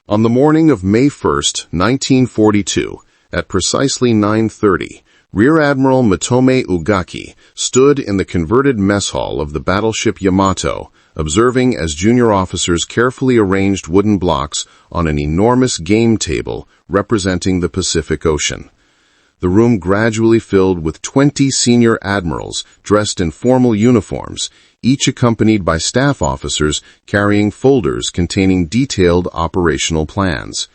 On the morning of May 1, 1942, at precisely 9:30, Rear Admiral Matome Ugaki stood in the converted mess hall of the battleship Yamato, observing as junior officers carefully arranged wooden blocks on an enormous game table representing the Pacific Ocean. The room gradually filled with 20 senior admirals dressed in formal uniforms, each accompanied by staff officers carrying folders containing detailed operational plans.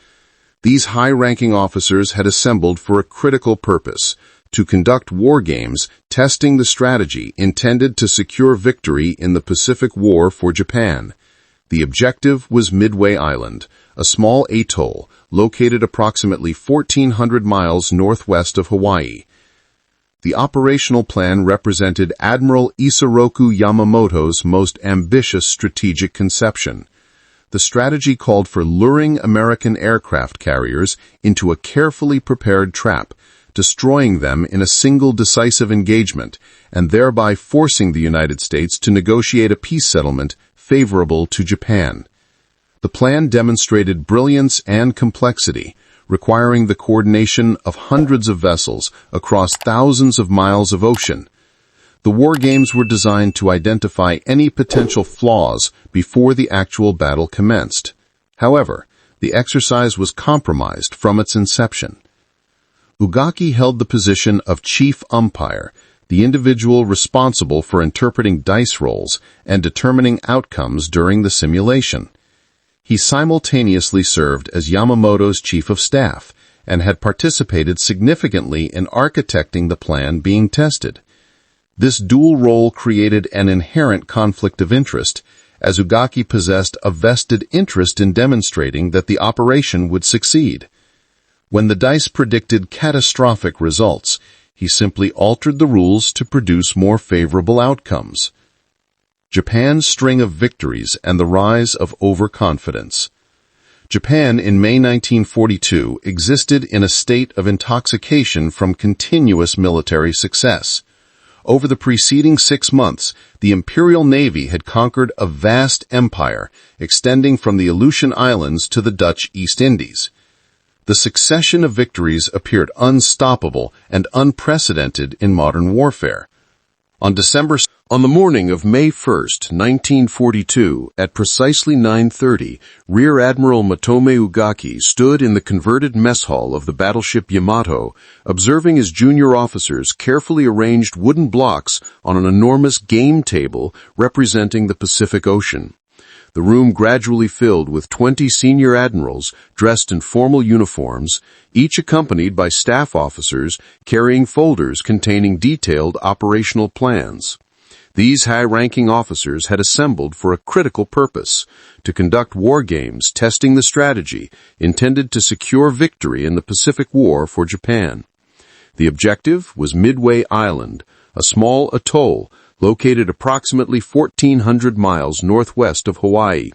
These high-ranking officers had assembled for a critical purpose: to conduct war games testing the strategy intended to secure victory in the Pacific War for Japan. The objective was Midway Island, a small atoll located approximately 1,400 miles northwest of Hawaii. The operational plan represented Admiral Isoroku Yamamoto's most ambitious strategic conception. The strategy called for luring American aircraft carriers into a carefully prepared trap, destroying them in a single decisive engagement, and thereby forcing the United States to negotiate a peace settlement favorable to Japan. The plan demonstrated brilliance and complexity, requiring the coordination of hundreds of vessels across thousands of miles of ocean. The war games were designed to identify any potential flaws before the actual battle commenced. However, the exercise was compromised from its inception. Ugaki held the position of chief umpire, the individual responsible for interpreting dice rolls and determining outcomes during the simulation. He simultaneously served as Yamamoto's chief of staff and had participated significantly in architecting the plan being tested. This dual role created an inherent conflict of interest, as Ugaki possessed a vested interest in demonstrating that the operation would succeed. When the dice predicted catastrophic results, he simply altered the rules to produce more favorable outcomes. Japan's string of victories and the rise of overconfidence. Japan in May 1942 existed in a state of intoxication from continuous military success. Over the preceding 6 months, the Imperial Navy had conquered a vast empire, extending from the Aleutian Islands to the Dutch East Indies. The succession of victories appeared unstoppable and unprecedented in modern warfare. On the morning of May 1, 1942, at precisely 9:30, Rear Admiral Matome Ugaki stood in the converted mess hall of the battleship Yamato, observing as junior officers carefully arranged wooden blocks on an enormous game table representing the Pacific Ocean. The room gradually filled with 20 senior admirals dressed in formal uniforms, each accompanied by staff officers carrying folders containing detailed operational plans. These high-ranking officers had assembled for a critical purpose: to conduct war games testing the strategy intended to secure victory in the Pacific War for Japan. The objective was Midway Island, a small atoll located approximately 1,400 miles northwest of Hawaii.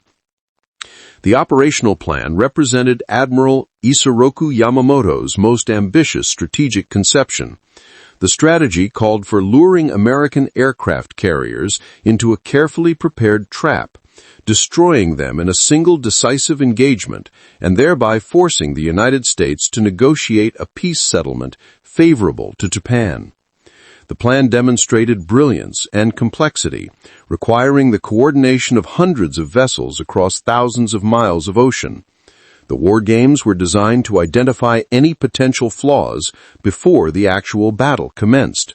The operational plan represented Admiral Isoroku Yamamoto's most ambitious strategic conception. The strategy called for luring American aircraft carriers into a carefully prepared trap, destroying them in a single decisive engagement, and thereby forcing the United States to negotiate a peace settlement favorable to Japan. The plan demonstrated brilliance and complexity, requiring the coordination of hundreds of vessels across thousands of miles of ocean. The war games were designed to identify any potential flaws before the actual battle commenced.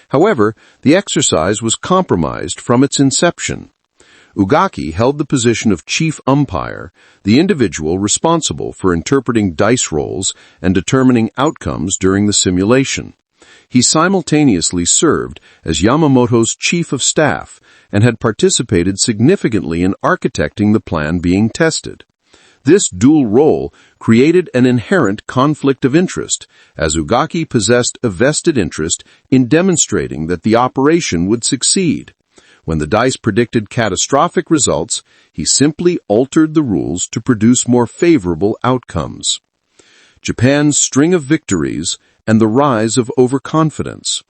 However, the exercise was compromised from its inception. Ugaki held the position of chief umpire, the individual responsible for interpreting dice rolls and determining outcomes during the simulation. He simultaneously served as Yamamoto's chief of staff and had participated significantly in architecting the plan being tested. This dual role created an inherent conflict of interest, as Ugaki possessed a vested interest in demonstrating that the operation would succeed. When the dice predicted catastrophic results, he simply altered the rules to produce more favorable outcomes. Japan's string of victories and the rise of overconfidence.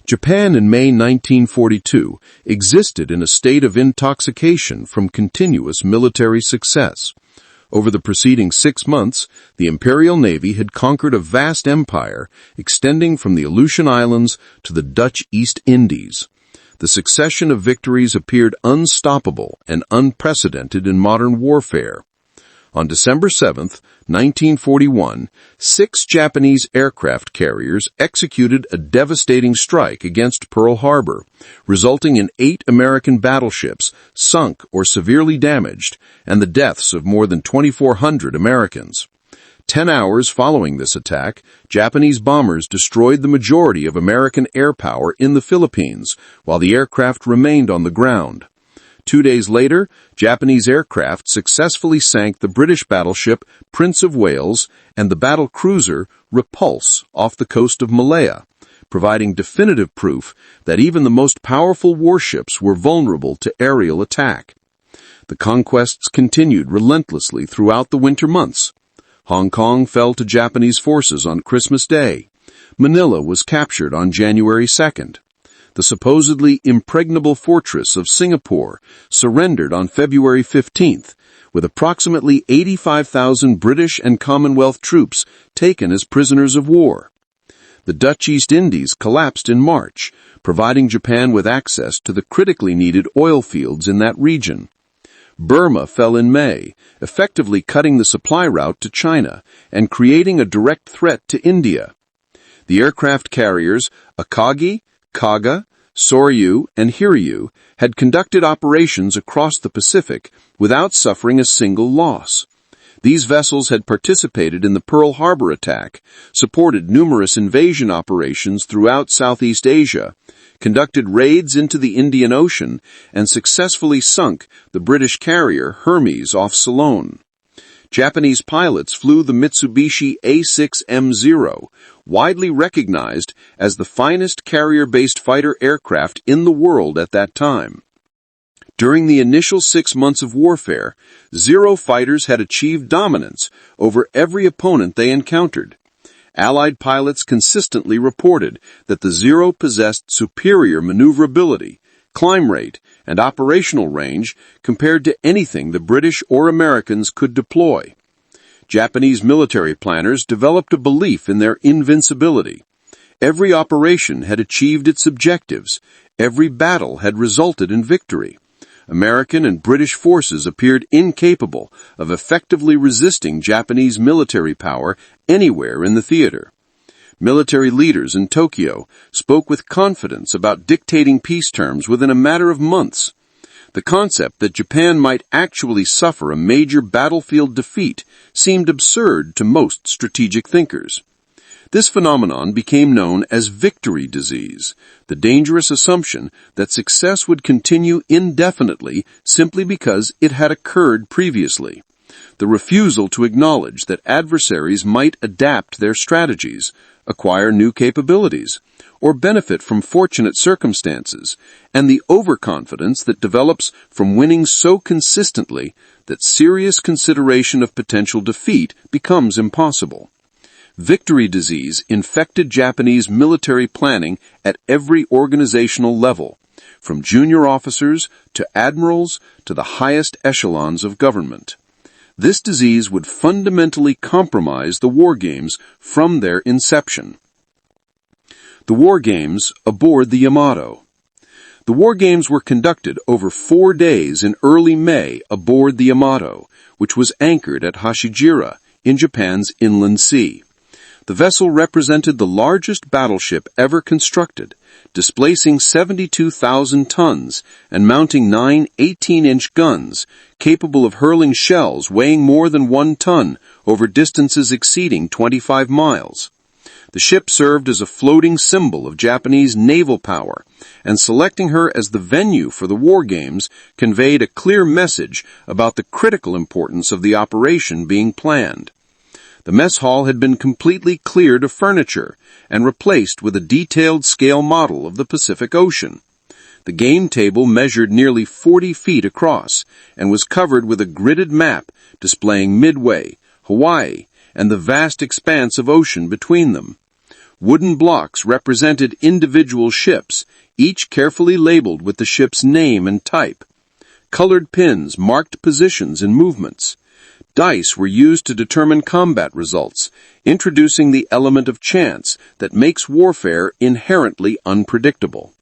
Japan in May 1942 existed in a state of intoxication from continuous military success. Over the preceding 6 months, the Imperial Navy had conquered a vast empire extending from the Aleutian Islands to the Dutch East Indies. The succession of victories appeared unstoppable and unprecedented in modern warfare. On December 7, 1941, 6 Japanese aircraft carriers executed a devastating strike against Pearl Harbor, resulting in 8 American battleships sunk or severely damaged and the deaths of more than 2,400 Americans. 10 hours following this attack, Japanese bombers destroyed the majority of American air power in the Philippines, while the aircraft remained on the ground. 2 days later, Japanese aircraft successfully sank the British battleship Prince of Wales and the battle cruiser Repulse off the coast of Malaya, providing definitive proof that even the most powerful warships were vulnerable to aerial attack. The conquests continued relentlessly throughout the winter months. Hong Kong fell to Japanese forces on Christmas Day. Manila was captured on January 2nd. The supposedly impregnable fortress of Singapore surrendered on February 15th, with approximately 85,000 British and Commonwealth troops taken as prisoners of war. The Dutch East Indies collapsed in March, providing Japan with access to the critically needed oil fields in that region. Burma fell in May, effectively cutting the supply route to China and creating a direct threat to India. The aircraft carriers Akagi, Kaga, Soryu, and Hiryu had conducted operations across the Pacific without suffering a single loss. These vessels had participated in the Pearl Harbor attack, supported numerous invasion operations throughout Southeast Asia, conducted raids into the Indian Ocean, and successfully sunk the British carrier Hermes off Ceylon. Japanese pilots flew the Mitsubishi A6M0, widely recognized as the finest carrier-based fighter aircraft in the world at that time. During the initial 6 months of warfare, Zero fighters had achieved dominance over every opponent they encountered. Allied pilots consistently reported that the Zero possessed superior maneuverability, climb rate, and operational range compared to anything the British or Americans could deploy. Japanese military planners developed a belief in their invincibility. Every operation had achieved its objectives. Every battle had resulted in victory. American and British forces appeared incapable of effectively resisting Japanese military power anywhere in the theater. Military leaders in Tokyo spoke with confidence about dictating peace terms within a matter of months. The concept that Japan might actually suffer a major battlefield defeat seemed absurd to most strategic thinkers. This phenomenon became known as victory disease, the dangerous assumption that success would continue indefinitely simply because it had occurred previously. The refusal to acknowledge that adversaries might adapt their strategies, acquire new capabilities, or benefit from fortunate circumstances, and the overconfidence that develops from winning so consistently that serious consideration of potential defeat becomes impossible. Victory disease infected Japanese military planning at every organizational level, from junior officers to admirals to the highest echelons of government. This disease would fundamentally compromise the war games from their inception. The war games aboard the Yamato. The war games were conducted over 4 days in early May aboard the Yamato, which was anchored at Hashijira in Japan's inland sea. The vessel represented the largest battleship ever constructed, displacing 72,000 tons and mounting 9 18-inch guns, capable of hurling shells weighing more than 1 ton over distances exceeding 25 miles. The ship served as a floating symbol of Japanese naval power, and selecting her as the venue for the war games conveyed a clear message about the critical importance of the operation being planned. The mess hall had been completely cleared of furniture and replaced with a detailed scale model of the Pacific Ocean. The game table measured nearly 40 feet across and was covered with a gridded map displaying Midway, Hawaii, and the vast expanse of ocean between them. Wooden blocks represented individual ships, each carefully labeled with the ship's name and type. Colored pins marked positions and movements. Dice were used to determine combat results, introducing the element of chance that makes warfare inherently unpredictable.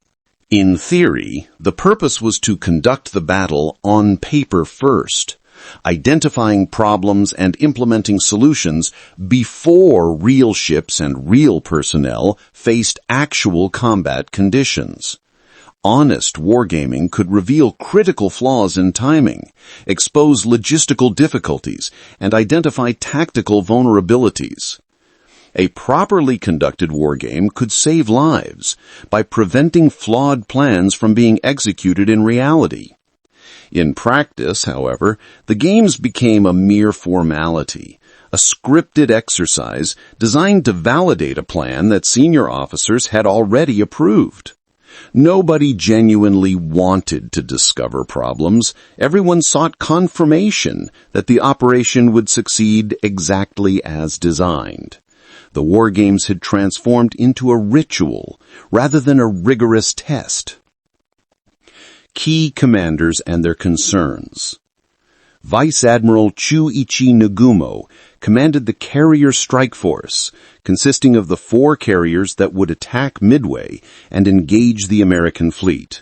In theory, the purpose was to conduct the battle on paper first, identifying problems and implementing solutions before real ships and real personnel faced actual combat conditions. Honest wargaming could reveal critical flaws in timing, expose logistical difficulties, and identify tactical vulnerabilities. A properly conducted wargame could save lives by preventing flawed plans from being executed in reality. In practice, however, the games became a mere formality, a scripted exercise designed to validate a plan that senior officers had already approved. Nobody genuinely wanted to discover problems. Everyone sought confirmation that the operation would succeed exactly as designed. The war games had transformed into a ritual rather than a rigorous test. Key commanders and their concerns. Vice Admiral Chuichi Nagumo commanded the carrier strike force, consisting of the 4 carriers that would attack Midway and engage the American fleet.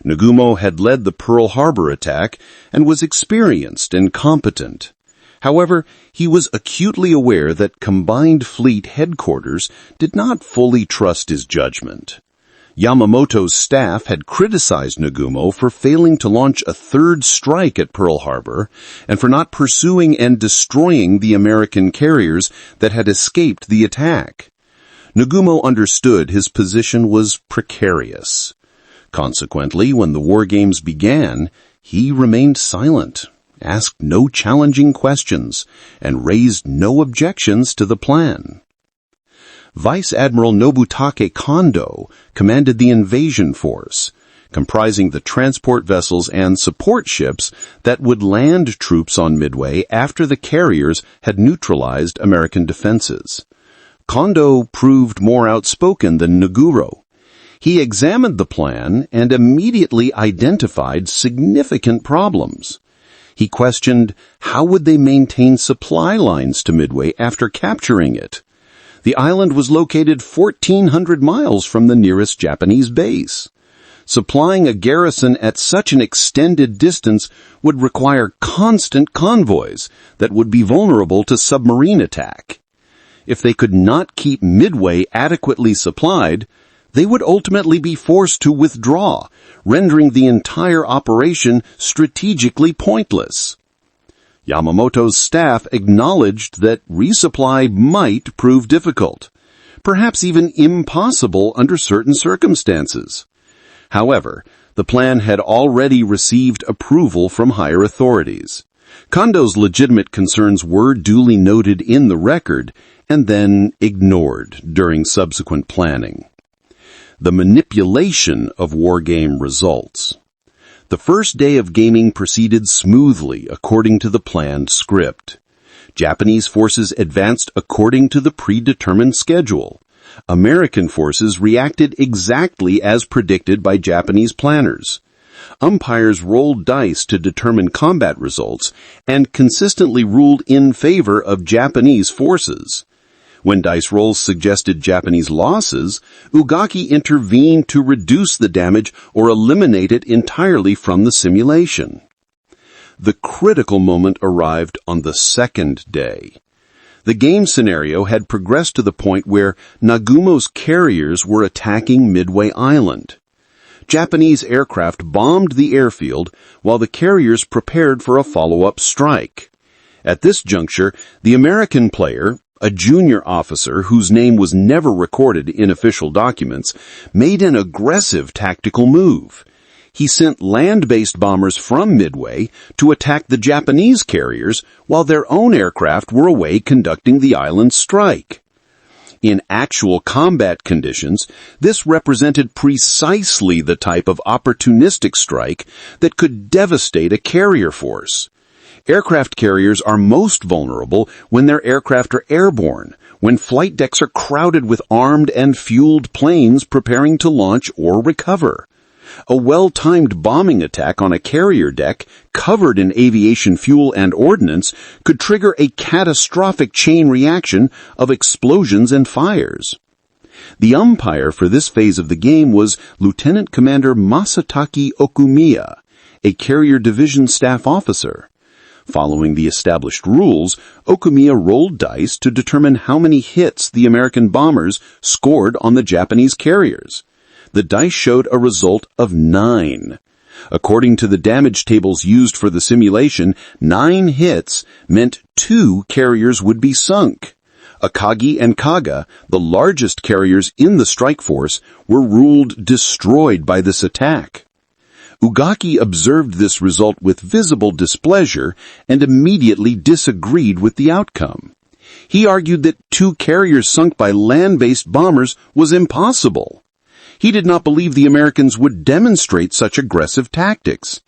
Nagumo had led the Pearl Harbor attack and was experienced and competent. However, he was acutely aware that Combined Fleet Headquarters did not fully trust his judgment. Yamamoto's staff had criticized Nagumo for failing to launch a 3rd strike at Pearl Harbor and for not pursuing and destroying the American carriers that had escaped the attack. Nagumo understood his position was precarious. Consequently, when the war games began, he remained silent, asked no challenging questions, and raised no objections to the plan. Vice Admiral Nobutake Kondo commanded the invasion force, comprising the transport vessels and support ships that would land troops on Midway after the carriers had neutralized American defenses. Kondo proved more outspoken than Naguro. He examined the plan and immediately identified significant problems. He questioned how would they maintain supply lines to Midway after capturing it. The island was located 1,400 miles from the nearest Japanese base. Supplying a garrison at such an extended distance would require constant convoys that would be vulnerable to submarine attack. If they could not keep Midway adequately supplied, they would ultimately be forced to withdraw, rendering the entire operation strategically pointless. Yamamoto's staff acknowledged that resupply might prove difficult, perhaps even impossible under certain circumstances. However, the plan had already received approval from higher authorities. Kondo's legitimate concerns were duly noted in the record and then ignored during subsequent planning. The manipulation of wargame results. The first day of gaming proceeded smoothly according to the planned script. Japanese forces advanced according to the predetermined schedule. American forces reacted exactly as predicted by Japanese planners. Umpires rolled dice to determine combat results and consistently ruled in favor of Japanese forces. When dice rolls suggested Japanese losses, Ugaki intervened to reduce the damage or eliminate it entirely from the simulation. The critical moment arrived on the second day. The game scenario had progressed to the point where Nagumo's carriers were attacking Midway Island. Japanese aircraft bombed the airfield while the carriers prepared for a follow-up strike. At this juncture, the American player, a junior officer whose name was never recorded in official documents, made an aggressive tactical move. He sent land-based bombers from Midway to attack the Japanese carriers while their own aircraft were away conducting the island strike. In actual combat conditions, this represented precisely the type of opportunistic strike that could devastate a carrier force. Aircraft carriers are most vulnerable when their aircraft are airborne, when flight decks are crowded with armed and fueled planes preparing to launch or recover. A well-timed bombing attack on a carrier deck, covered in aviation fuel and ordnance, could trigger a catastrophic chain reaction of explosions and fires. The umpire for this phase of the game was Lieutenant Commander Masataki Okumiya, a carrier division staff officer. Following the established rules, Okumiya rolled dice to determine how many hits the American bombers scored on the Japanese carriers. The dice showed a result of 9. According to the damage tables used for the simulation, 9 hits meant 2 carriers would be sunk. Akagi and Kaga, the largest carriers in the strike force, were ruled destroyed by this attack. Ugaki observed this result with visible displeasure and immediately disagreed with the outcome. He argued that 2 carriers sunk by land-based bombers was impossible. He did not believe the Americans would demonstrate such aggressive tactics.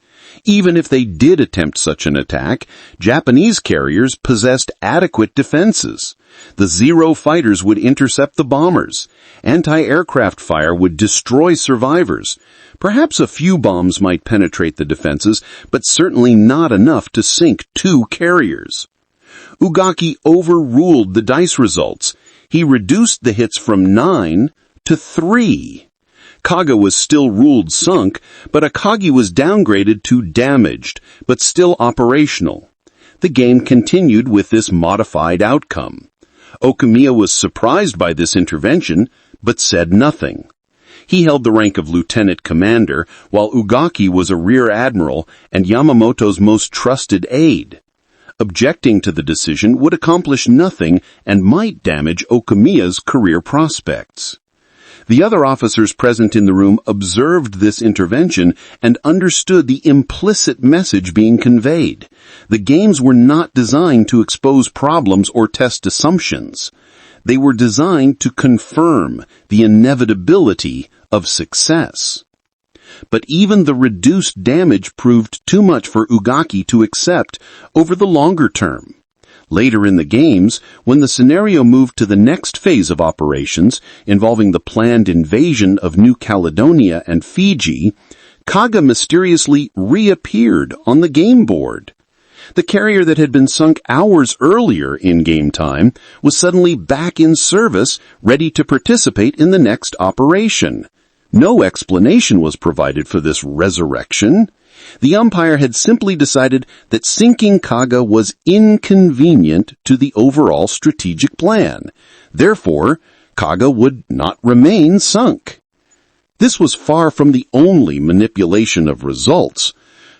Even if they did attempt such an attack, Japanese carriers possessed adequate defenses. The Zero fighters would intercept the bombers. Anti-aircraft fire would destroy survivors. Perhaps a few bombs might penetrate the defenses, but certainly not enough to sink 2 carriers. Ugaki overruled the dice results. He reduced the hits from 9 to 3. Kaga was still ruled sunk, but Akagi was downgraded to damaged, but still operational. The game continued with this modified outcome. Okumiya was surprised by this intervention, but said nothing. He held the rank of lieutenant commander, while Ugaki was a rear admiral and Yamamoto's most trusted aide. Objecting to the decision would accomplish nothing and might damage Okumiya's career prospects. The other officers present in the room observed this intervention and understood the implicit message being conveyed. The games were not designed to expose problems or test assumptions. They were designed to confirm the inevitability of success. But even the reduced damage proved too much for Ugaki to accept over the longer term. Later in the games, when the scenario moved to the next phase of operations, involving the planned invasion of New Caledonia and Fiji, Kaga mysteriously reappeared on the game board. The carrier that had been sunk hours earlier in game time was suddenly back in service, ready to participate in the next operation. No explanation was provided for this resurrection. The umpire had simply decided that sinking Kaga was inconvenient to the overall strategic plan. Therefore, Kaga would not remain sunk. This was far from the only manipulation of results.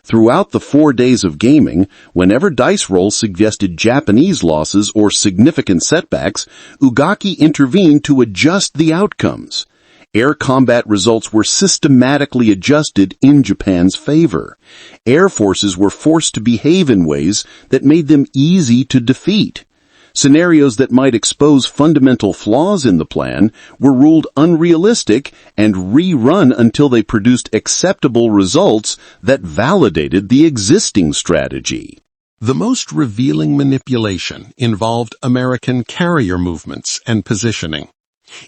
Throughout the 4 days of gaming, whenever dice rolls suggested Japanese losses or significant setbacks, Ugaki intervened to adjust the outcomes. Air combat results were systematically adjusted in Japan's favor. Air forces were forced to behave in ways that made them easy to defeat. Scenarios that might expose fundamental flaws in the plan were ruled unrealistic and rerun until they produced acceptable results that validated the existing strategy. The most revealing manipulation involved American carrier movements and positioning.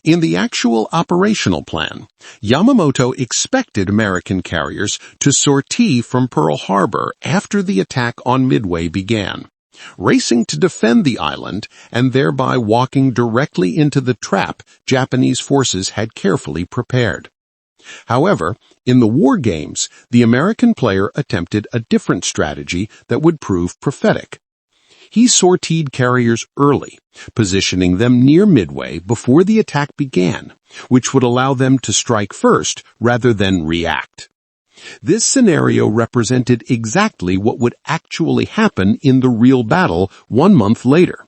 In the actual operational plan, Yamamoto expected American carriers to sortie from Pearl Harbor after the attack on Midway began, racing to defend the island and thereby walking directly into the trap Japanese forces had carefully prepared. However, in the war games, the American player attempted a different strategy that would prove prophetic. He sortied carriers early, positioning them near Midway before the attack began, which would allow them to strike first rather than react. This scenario represented exactly what would actually happen in the real battle 1 month later.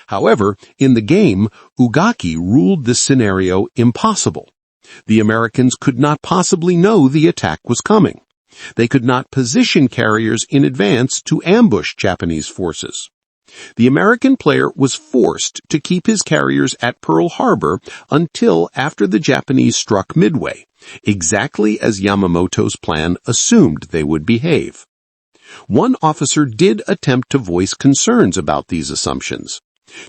However, in the game, Ugaki ruled this scenario impossible. The Americans could not possibly know the attack was coming. They could not position carriers in advance to ambush Japanese forces. The American player was forced to keep his carriers at Pearl Harbor until after the Japanese struck Midway, exactly as Yamamoto's plan assumed they would behave. One officer did attempt to voice concerns about these assumptions.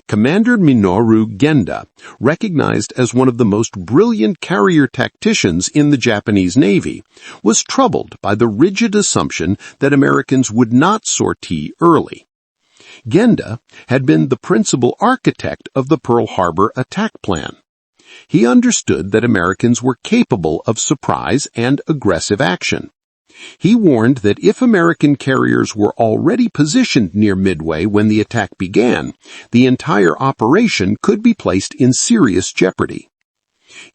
Commander Minoru Genda, recognized as one of the most brilliant carrier tacticians in the Japanese Navy, was troubled by the rigid assumption that Americans would not sortie early. Genda had been the principal architect of the Pearl Harbor attack plan. He understood that Americans were capable of surprise and aggressive action. He warned that if American carriers were already positioned near Midway when the attack began, the entire operation could be placed in serious jeopardy.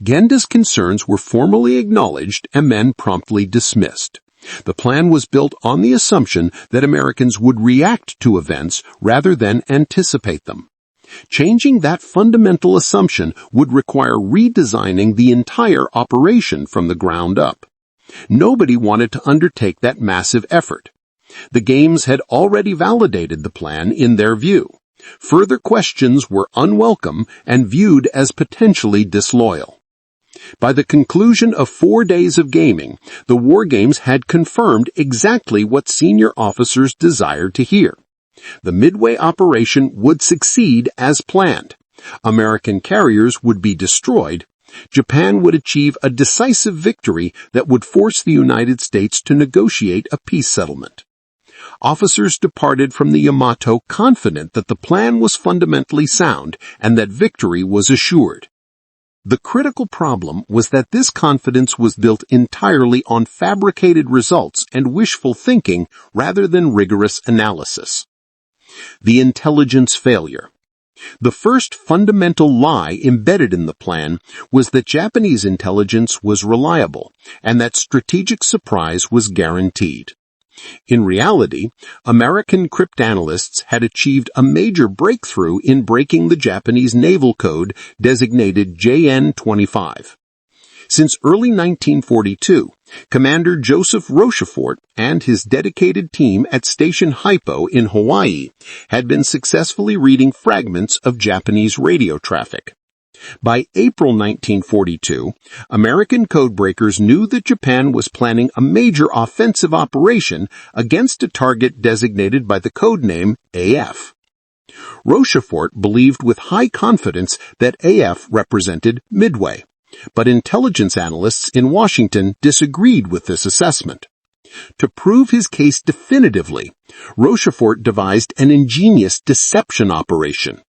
Genda's concerns were formally acknowledged and then promptly dismissed. The plan was built on the assumption that Americans would react to events rather than anticipate them. Changing that fundamental assumption would require redesigning the entire operation from the ground up. Nobody wanted to undertake that massive effort. The games had already validated the plan in their view. Further questions were unwelcome and viewed as potentially disloyal. By the conclusion of 4 days of gaming, the war games had confirmed exactly what senior officers desired to hear. The Midway operation would succeed as planned. American carriers would be destroyed. Japan would achieve a decisive victory that would force the United States to negotiate a peace settlement. Officers departed from the Yamato confident that the plan was fundamentally sound and that victory was assured. The critical problem was that this confidence was built entirely on fabricated results and wishful thinking rather than rigorous analysis. The intelligence failure. The first fundamental lie embedded in the plan was that Japanese intelligence was reliable and that strategic surprise was guaranteed. In reality, American cryptanalysts had achieved a major breakthrough in breaking the Japanese naval code designated JN-25. Since early 1942, Commander Joseph Rochefort and his dedicated team at Station Hypo in Hawaii had been successfully reading fragments of Japanese radio traffic. By April 1942, American codebreakers knew that Japan was planning a major offensive operation against a target designated by the codename AF. Rochefort believed with high confidence that AF represented Midway. But intelligence analysts in Washington disagreed with this assessment. To prove his case definitively, Rochefort devised an ingenious deception operation.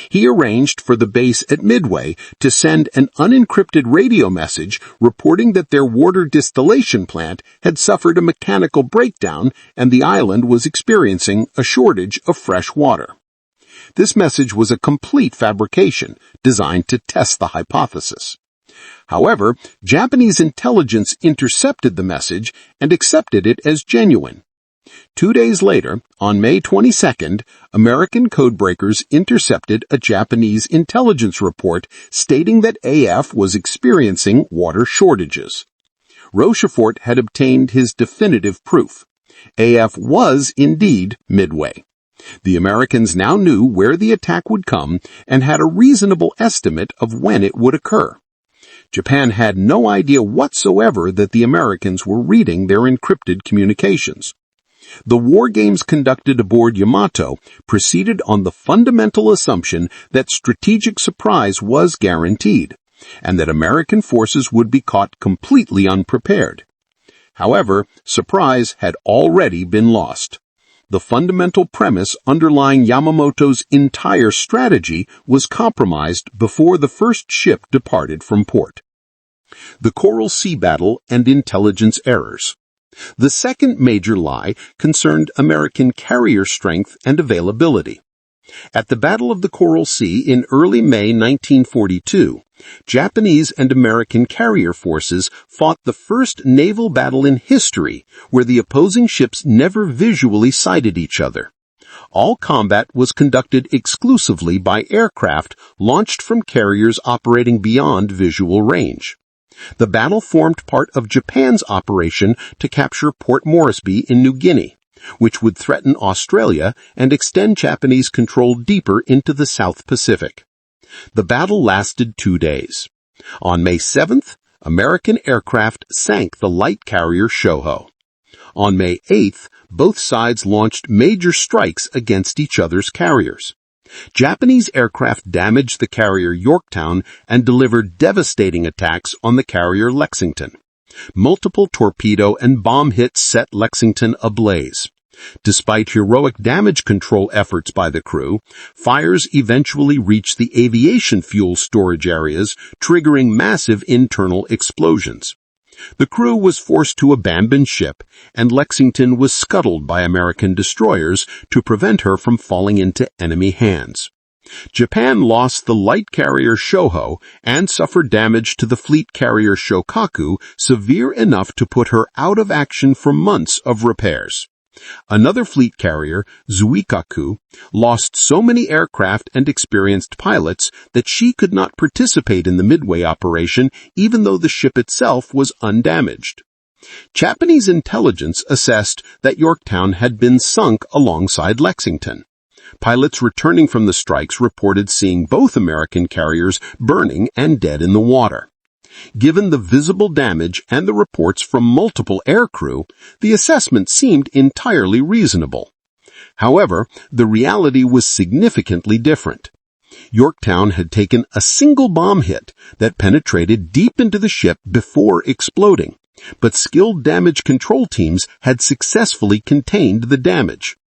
He arranged for the base at Midway to send an unencrypted radio message reporting that their water distillation plant had suffered a mechanical breakdown and the island was experiencing a shortage of fresh water. This message was a complete fabrication designed to test the hypothesis. However, Japanese intelligence intercepted the message and accepted it as genuine. 2 days later, on May 22nd, American codebreakers intercepted a Japanese intelligence report stating that AF was experiencing water shortages. Rochefort had obtained his definitive proof. AF was indeed Midway. The Americans now knew where the attack would come and had a reasonable estimate of when it would occur. Japan had no idea whatsoever that the Americans were reading their encrypted communications. The war games conducted aboard Yamato proceeded on the fundamental assumption that strategic surprise was guaranteed, and that American forces would be caught completely unprepared. However, surprise had already been lost. The fundamental premise underlying Yamamoto's entire strategy was compromised before the first ship departed from port. The Coral Sea Battle and Intelligence Errors. The second major lie concerned American carrier strength and availability. At the Battle of the Coral Sea in early May 1942, Japanese and American carrier forces fought the first naval battle in history where the opposing ships never visually sighted each other. All combat was conducted exclusively by aircraft launched from carriers operating beyond visual range. The battle formed part of Japan's operation to capture Port Moresby in New Guinea, which would threaten Australia and extend Japanese control deeper into the South Pacific. The battle lasted 2 days. On May 7th, American aircraft sank the light carrier Shoho. On May 8th, both sides launched major strikes against each other's carriers. Japanese aircraft damaged the carrier Yorktown and delivered devastating attacks on the carrier Lexington. Multiple torpedo and bomb hits set Lexington ablaze. Despite heroic damage control efforts by the crew, fires eventually reached the aviation fuel storage areas, triggering massive internal explosions. The crew was forced to abandon ship, and Lexington was scuttled by American destroyers to prevent her from falling into enemy hands. Japan lost the light carrier Shoho and suffered damage to the fleet carrier Shokaku severe enough to put her out of action for months of repairs. Another fleet carrier, Zuikaku, lost so many aircraft and experienced pilots that she could not participate in the Midway operation even though the ship itself was undamaged. Japanese intelligence assessed that Yorktown had been sunk alongside Lexington. Pilots returning from the strikes reported seeing both American carriers burning and dead in the water. Given the visible damage and the reports from multiple aircrew, the assessment seemed entirely reasonable. However, the reality was significantly different. Yorktown had taken a single bomb hit that penetrated deep into the ship before exploding, but skilled damage control teams had successfully contained the damage.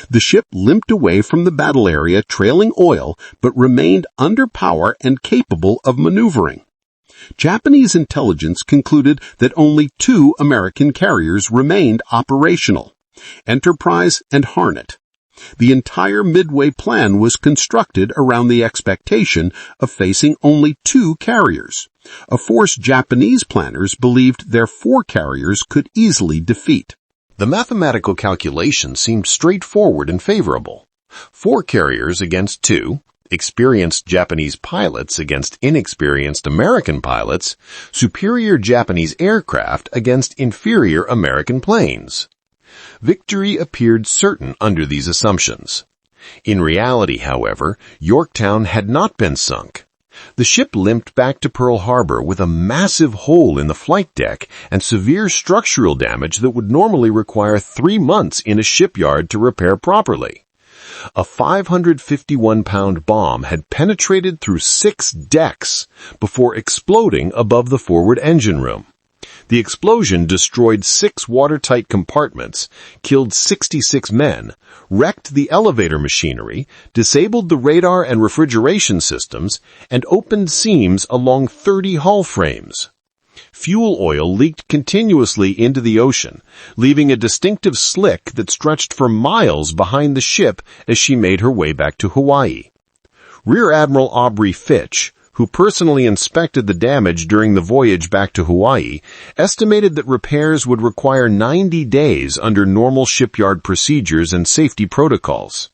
The ship limped away from the battle area trailing oil, but remained under power and capable of maneuvering. Japanese intelligence concluded that only 2 American carriers remained operational, Enterprise and Hornet. The entire Midway plan was constructed around the expectation of facing only 2 carriers, a force Japanese planners believed their 4 carriers could easily defeat. The mathematical calculation seemed straightforward and favorable. 4 carriers against 2, experienced Japanese pilots against inexperienced American pilots, superior Japanese aircraft against inferior American planes. Victory appeared certain under these assumptions. In reality, however, Yorktown had not been sunk. The ship limped back to Pearl Harbor with a massive hole in the flight deck and severe structural damage that would normally require 3 months in a shipyard to repair properly. A 551-pound bomb had penetrated through 6 decks before exploding above the forward engine room. The explosion destroyed 6 watertight compartments, killed 66 men, wrecked the elevator machinery, disabled the radar and refrigeration systems, and opened seams along 30 hull frames. Fuel oil leaked continuously into the ocean, leaving a distinctive slick that stretched for miles behind the ship as she made her way back to Hawaii. Rear Admiral Aubrey Fitch, who personally inspected the damage during the voyage back to Hawaii, estimated that repairs would require 90 days under normal shipyard procedures and safety protocols.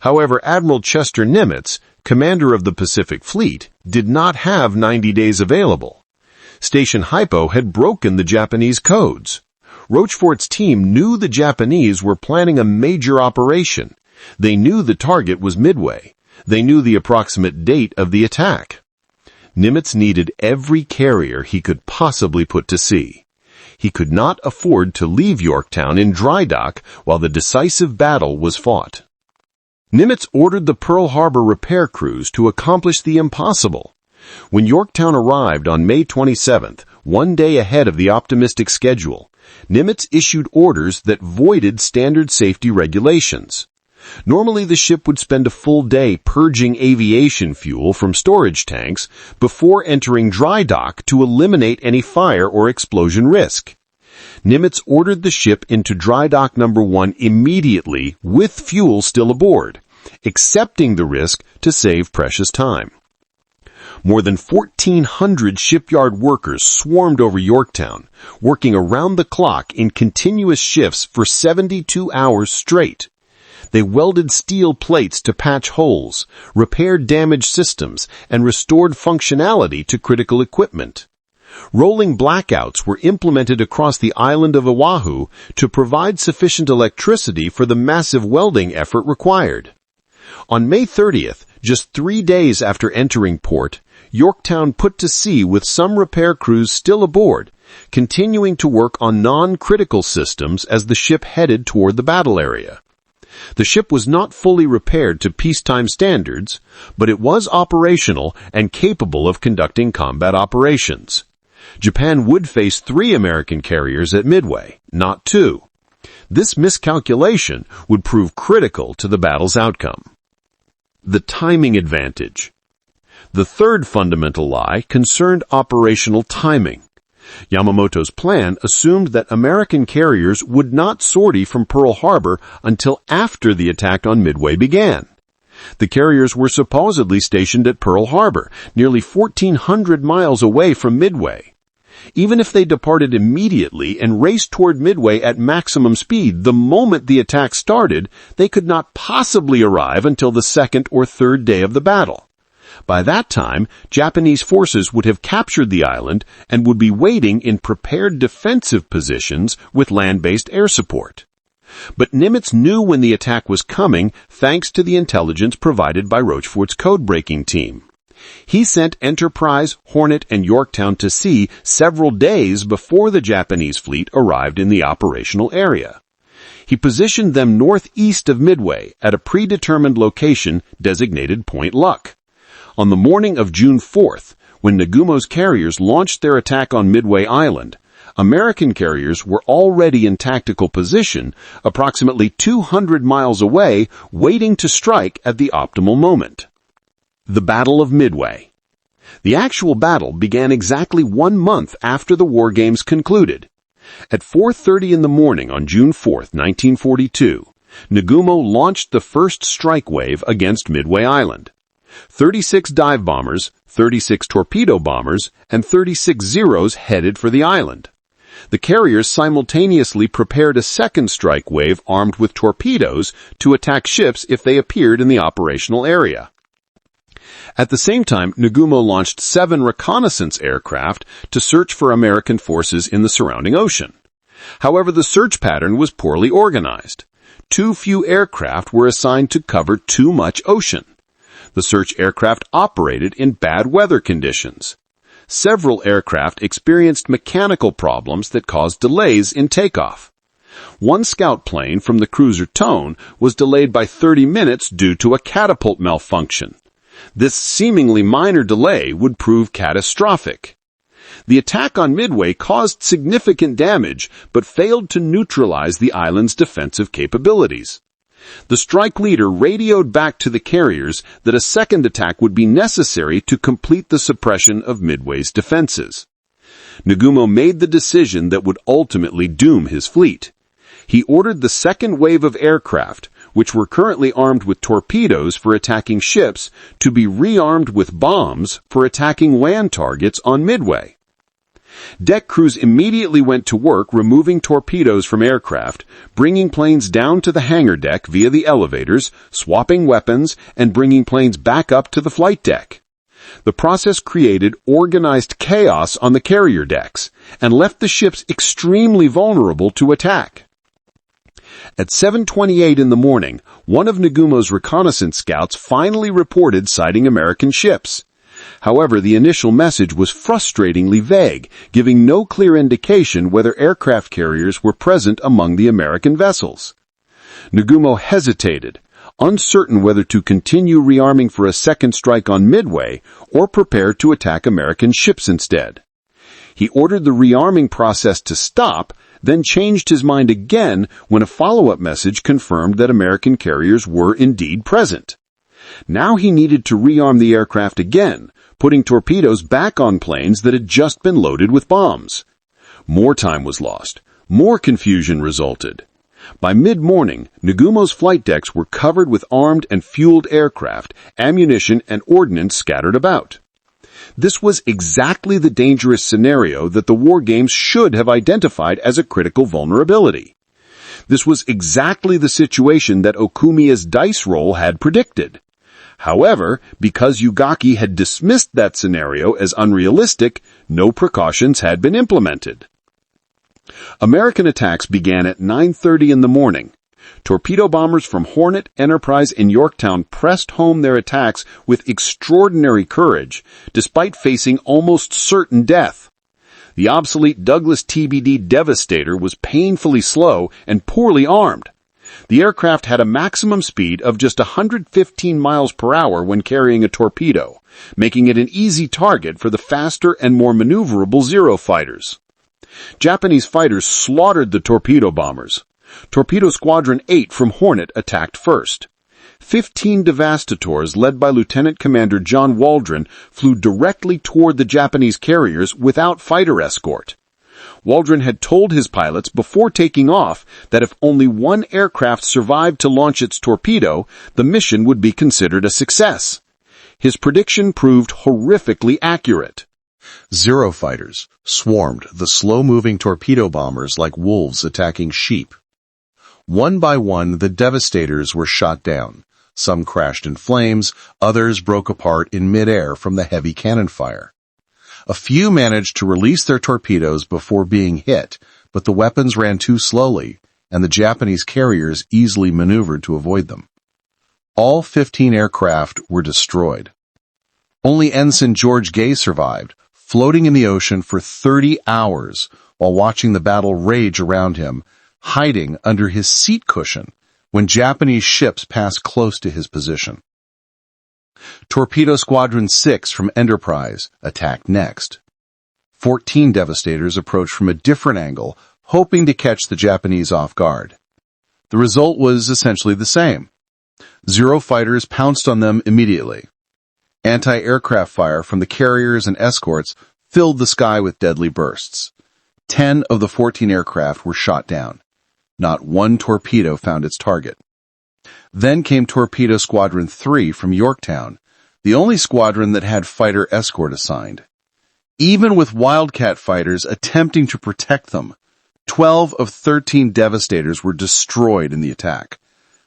However, Admiral Chester Nimitz, commander of the Pacific Fleet, did not have 90 days available. Station Hypo had broken the Japanese codes. Rochefort's team knew the Japanese were planning a major operation. They knew the target was Midway. They knew the approximate date of the attack. Nimitz needed every carrier he could possibly put to sea. He could not afford to leave Yorktown in dry dock while the decisive battle was fought. Nimitz ordered the Pearl Harbor repair crews to accomplish the impossible. When Yorktown arrived on May 27th, 1 day ahead of the optimistic schedule, Nimitz issued orders that voided standard safety regulations. Normally, the ship would spend a full day purging aviation fuel from storage tanks before entering dry dock to eliminate any fire or explosion risk. Nimitz ordered the ship into dry dock number 1 immediately with fuel still aboard, accepting the risk to save precious time. More than 1,400 shipyard workers swarmed over Yorktown, working around the clock in continuous shifts for 72 hours straight. They welded steel plates to patch holes, repaired damaged systems, and restored functionality to critical equipment. Rolling blackouts were implemented across the island of Oahu to provide sufficient electricity for the massive welding effort required. On May 30th, just 3 days after entering port, Yorktown put to sea with some repair crews still aboard, continuing to work on non-critical systems as the ship headed toward the battle area. The ship was not fully repaired to peacetime standards, but it was operational and capable of conducting combat operations. Japan would face 3 American carriers at Midway, not 2. This miscalculation would prove critical to the battle's outcome. The timing advantage. The third fundamental lie concerned operational timing. Yamamoto's plan assumed that American carriers would not sortie from Pearl Harbor until after the attack on Midway began. The carriers were supposedly stationed at Pearl Harbor, nearly 1,400 miles away from Midway. Even if they departed immediately and raced toward Midway at maximum speed the moment the attack started, they could not possibly arrive until the second or third day of the battle. By that time, Japanese forces would have captured the island and would be waiting in prepared defensive positions with land-based air support. But Nimitz knew when the attack was coming thanks to the intelligence provided by Rochefort's code-breaking team. He sent Enterprise, Hornet, and Yorktown to sea several days before the Japanese fleet arrived in the operational area. He positioned them northeast of Midway at a predetermined location designated Point Luck. On the morning of June 4th, when Nagumo's carriers launched their attack on Midway Island, American carriers were already in tactical position, approximately 200 miles away, waiting to strike at the optimal moment. The Battle of Midway. The actual battle began exactly 1 month after the war games concluded. At 4:30 in the morning on June 4th, 1942, Nagumo launched the first strike wave against Midway Island. 36 dive bombers, 36 torpedo bombers, and 36 Zeros headed for the island. The carriers simultaneously prepared a second strike wave armed with torpedoes to attack ships if they appeared in the operational area. At the same time, Nagumo launched 7 reconnaissance aircraft to search for American forces in the surrounding ocean. However, the search pattern was poorly organized. Too few aircraft were assigned to cover too much ocean. The search aircraft operated in bad weather conditions. Several aircraft experienced mechanical problems that caused delays in takeoff. One scout plane from the cruiser Tone was delayed by 30 minutes due to a catapult malfunction. This seemingly minor delay would prove catastrophic. The attack on Midway caused significant damage, but failed to neutralize the island's defensive capabilities. The strike leader radioed back to the carriers that a second attack would be necessary to complete the suppression of Midway's defenses. Nagumo made the decision that would ultimately doom his fleet. He ordered the second wave of aircraft, which were currently armed with torpedoes for attacking ships, to be rearmed with bombs for attacking land targets on Midway. Deck crews immediately went to work removing torpedoes from aircraft, bringing planes down to the hangar deck via the elevators, swapping weapons, and bringing planes back up to the flight deck. The process created organized chaos on the carrier decks and left the ships extremely vulnerable to attack. At 7:28 in the morning, one of Nagumo's reconnaissance scouts finally reported sighting American ships. However, the initial message was frustratingly vague, giving no clear indication whether aircraft carriers were present among the American vessels. Nagumo hesitated, uncertain whether to continue rearming for a second strike on Midway or prepare to attack American ships instead. He ordered the rearming process to stop, then changed his mind again when a follow-up message confirmed that American carriers were indeed present. Now he needed to rearm the aircraft again, putting torpedoes back on planes that had just been loaded with bombs. More time was lost. More confusion resulted. By mid-morning, Nagumo's flight decks were covered with armed and fueled aircraft, ammunition, and ordnance scattered about. This was exactly the dangerous scenario that the war games should have identified as a critical vulnerability. This was exactly the situation that Okumiya's dice roll had predicted. However, because Ugaki had dismissed that scenario as unrealistic, no precautions had been implemented. American attacks began at 9:30 in the morning. Torpedo bombers from Hornet, Enterprise, and Yorktown pressed home their attacks with extraordinary courage, despite facing almost certain death. The obsolete Douglas TBD Devastator was painfully slow and poorly armed. The aircraft had a maximum speed of just 115 miles per hour when carrying a torpedo, making it an easy target for the faster and more maneuverable Zero fighters. Japanese fighters slaughtered the torpedo bombers. Torpedo Squadron 8 from Hornet attacked first. 15 Devastators led by Lieutenant Commander John Waldron flew directly toward the Japanese carriers without fighter escort. Waldron had told his pilots before taking off that if only one aircraft survived to launch its torpedo, the mission would be considered a success. His prediction proved horrifically accurate. Zero fighters swarmed the slow-moving torpedo bombers like wolves attacking sheep. One by one, the Devastators were shot down. Some crashed in flames, others broke apart in midair from the heavy cannon fire. A few managed to release their torpedoes before being hit, but the weapons ran too slowly, and the Japanese carriers easily maneuvered to avoid them. All 15 aircraft were destroyed. Only Ensign George Gay survived, floating in the ocean for 30 hours while watching the battle rage around him, hiding under his seat cushion when Japanese ships passed close to his position. Torpedo Squadron 6 from Enterprise attacked next. 14 Devastators approached from a different angle, hoping to catch the Japanese off guard. The result was essentially the same. Zero fighters pounced on them immediately. Anti-aircraft fire from the carriers and escorts filled the sky with deadly bursts. 10 of the 14 aircraft were shot down. Not one torpedo found its target. Then came Torpedo Squadron 3 from Yorktown, the only squadron that had fighter escort assigned. Even with Wildcat fighters attempting to protect them, 12 of 13 Devastators were destroyed in the attack.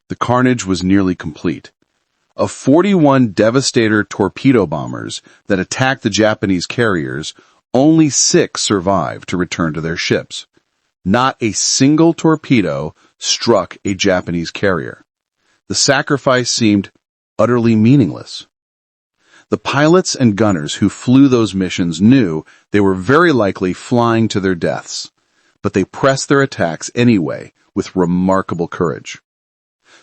The carnage was nearly complete. Of 41 Devastator torpedo bombers that attacked the Japanese carriers, only 6 survived to return to their ships. Not a single torpedo struck a Japanese carrier. The sacrifice seemed utterly meaningless. The pilots and gunners who flew those missions knew they were very likely flying to their deaths, but they pressed their attacks anyway with remarkable courage.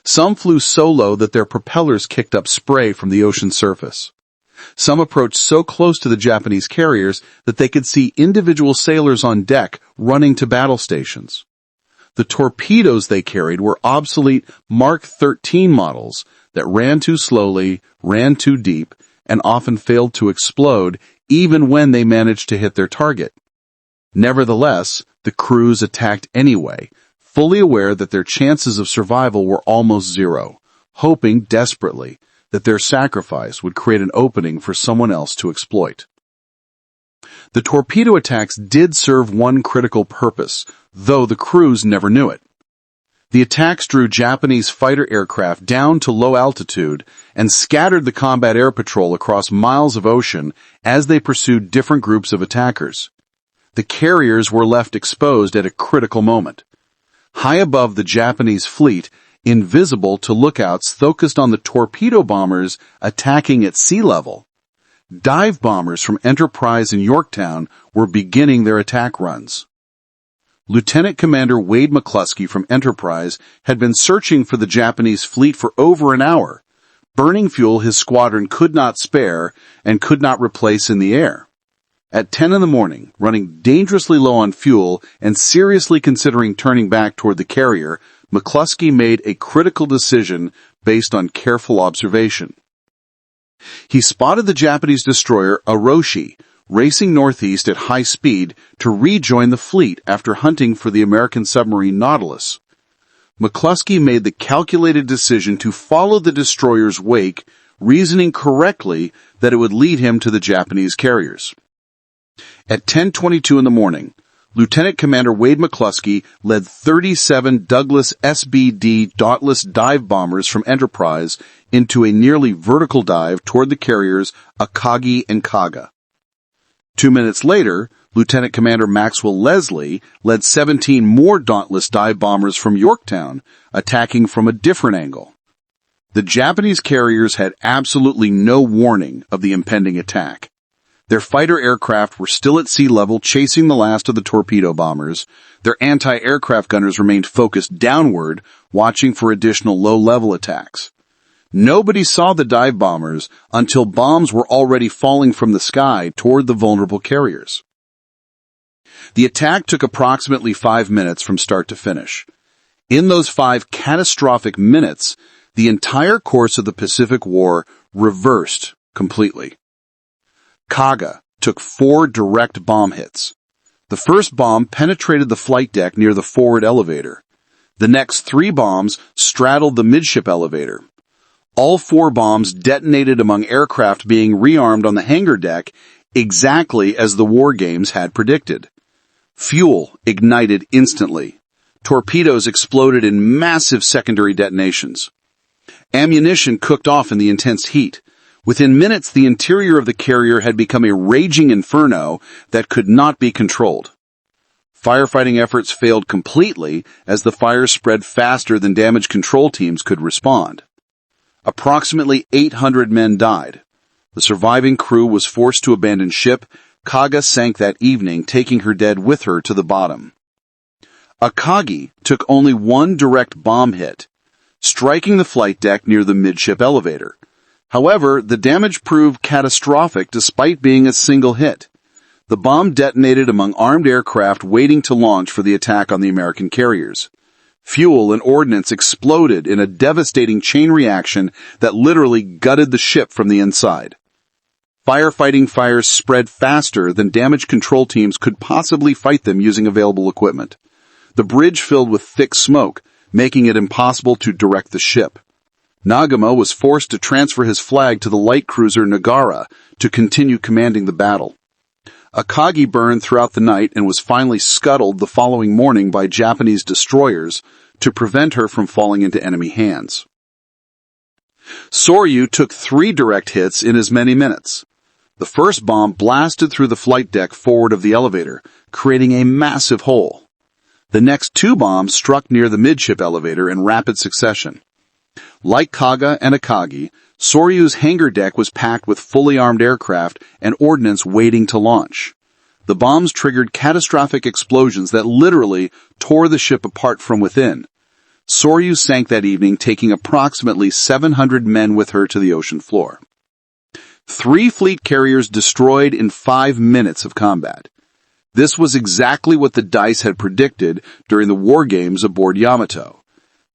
Some flew so low that their propellers kicked up spray from the ocean surface. Some approached so close to the Japanese carriers that they could see individual sailors on deck running to battle stations. The torpedoes they carried were obsolete Mark 13 models that ran too slowly, ran too deep, and often failed to explode even when they managed to hit their target. Nevertheless, the crews attacked anyway, fully aware that their chances of survival were almost zero, hoping desperately that their sacrifice would create an opening for someone else to exploit. The torpedo attacks did serve one critical purpose, though the crews never knew it. The attacks drew Japanese fighter aircraft down to low altitude and scattered the combat air patrol across miles of ocean as they pursued different groups of attackers. The carriers were left exposed at a critical moment. High above the Japanese fleet, invisible to lookouts focused on the torpedo bombers attacking at sea level, dive bombers from Enterprise and Yorktown were beginning their attack runs. Lieutenant Commander Wade McCluskey from Enterprise had been searching for the Japanese fleet for over an hour, burning fuel his squadron could not spare and could not replace in the air. At 10 in the morning, running dangerously low on fuel and seriously considering turning back toward the carrier, McCluskey made a critical decision based on careful observation. He spotted the Japanese destroyer Orochi racing northeast at high speed to rejoin the fleet after hunting for the American submarine Nautilus. McCluskey made the calculated decision to follow the destroyer's wake, reasoning correctly that it would lead him to the Japanese carriers. At 10:22 in the morning, Lieutenant Commander Wade McCluskey led 37 Douglas SBD Dauntless dive bombers from Enterprise into a nearly vertical dive toward the carriers Akagi and Kaga. 2 minutes later, Lieutenant Commander Maxwell Leslie led 17 more Dauntless dive bombers from Yorktown, attacking from a different angle. The Japanese carriers had absolutely no warning of the impending attack. Their fighter aircraft were still at sea level chasing the last of the torpedo bombers. Their anti-aircraft gunners remained focused downward, watching for additional low-level attacks. Nobody saw the dive bombers until bombs were already falling from the sky toward the vulnerable carriers. The attack took approximately 5 minutes from start to finish. In those 5 catastrophic minutes, the entire course of the Pacific War reversed completely. Kaga took 4 direct bomb hits. The first bomb penetrated the flight deck near the forward elevator. The next 3 bombs straddled the midship elevator. All 4 bombs detonated among aircraft being rearmed on the hangar deck, exactly as the war games had predicted. Fuel ignited instantly. Torpedoes exploded in massive secondary detonations. Ammunition cooked off in the intense heat. Within minutes, the interior of the carrier had become a raging inferno that could not be controlled. Firefighting efforts failed completely as the fires spread faster than damage control teams could respond. Approximately 800 men died. The surviving crew was forced to abandon ship. Kaga sank that evening, taking her dead with her to the bottom. Akagi took only 1 direct bomb hit, striking the flight deck near the midship elevator. However, the damage proved catastrophic despite being a single hit. The bomb detonated among armed aircraft waiting to launch for the attack on the American carriers. Fuel and ordnance exploded in a devastating chain reaction that literally gutted the ship from the inside. Firefighting fires spread faster than damage control teams could possibly fight them using available equipment. The bridge filled with thick smoke, making it impossible to direct the ship. Nagama was forced to transfer his flag to the light cruiser Nagara to continue commanding the battle. Akagi burned throughout the night and was finally scuttled the following morning by Japanese destroyers to prevent her from falling into enemy hands. Soryu took 3 direct hits in as many minutes. The first bomb blasted through the flight deck forward of the elevator, creating a massive hole. The next 2 bombs struck near the midship elevator in rapid succession. Like Kaga and Akagi, Soryu's hangar deck was packed with fully armed aircraft and ordnance waiting to launch. The bombs triggered catastrophic explosions that literally tore the ship apart from within. Soryu sank that evening, taking approximately 700 men with her to the ocean floor. 3 fleet carriers destroyed in 5 minutes of combat. This was exactly what the dice had predicted during the war games aboard Yamato.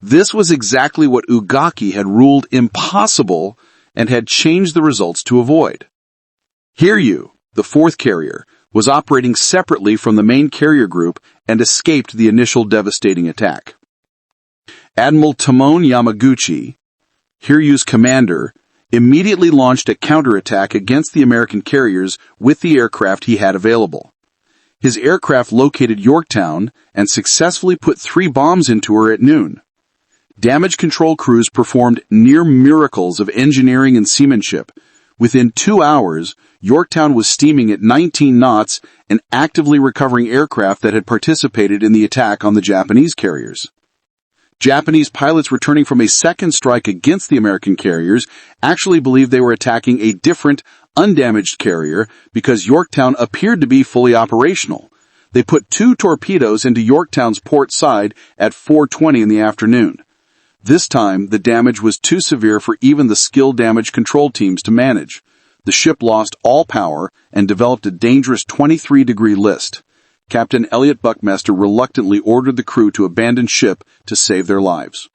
This was exactly what Ugaki had ruled impossible and had changed the results to avoid. Hiryu, the 4th carrier, was operating separately from the main carrier group and escaped the initial devastating attack. Admiral Tamon Yamaguchi, Hiryu's commander, immediately launched a counterattack against the American carriers with the aircraft he had available. His aircraft located Yorktown and successfully put 3 bombs into her at noon. Damage control crews performed near miracles of engineering and seamanship. Within 2 hours, Yorktown was steaming at 19 knots and actively recovering aircraft that had participated in the attack on the Japanese carriers. Japanese pilots returning from a second strike against the American carriers actually believed they were attacking a different, undamaged carrier because Yorktown appeared to be fully operational. They put 2 torpedoes into Yorktown's port side at 4:20 in the afternoon. This time, the damage was too severe for even the skilled damage control teams to manage. The ship lost all power and developed a dangerous 23-degree list. Captain Elliot Buckmaster reluctantly ordered the crew to abandon ship to save their lives.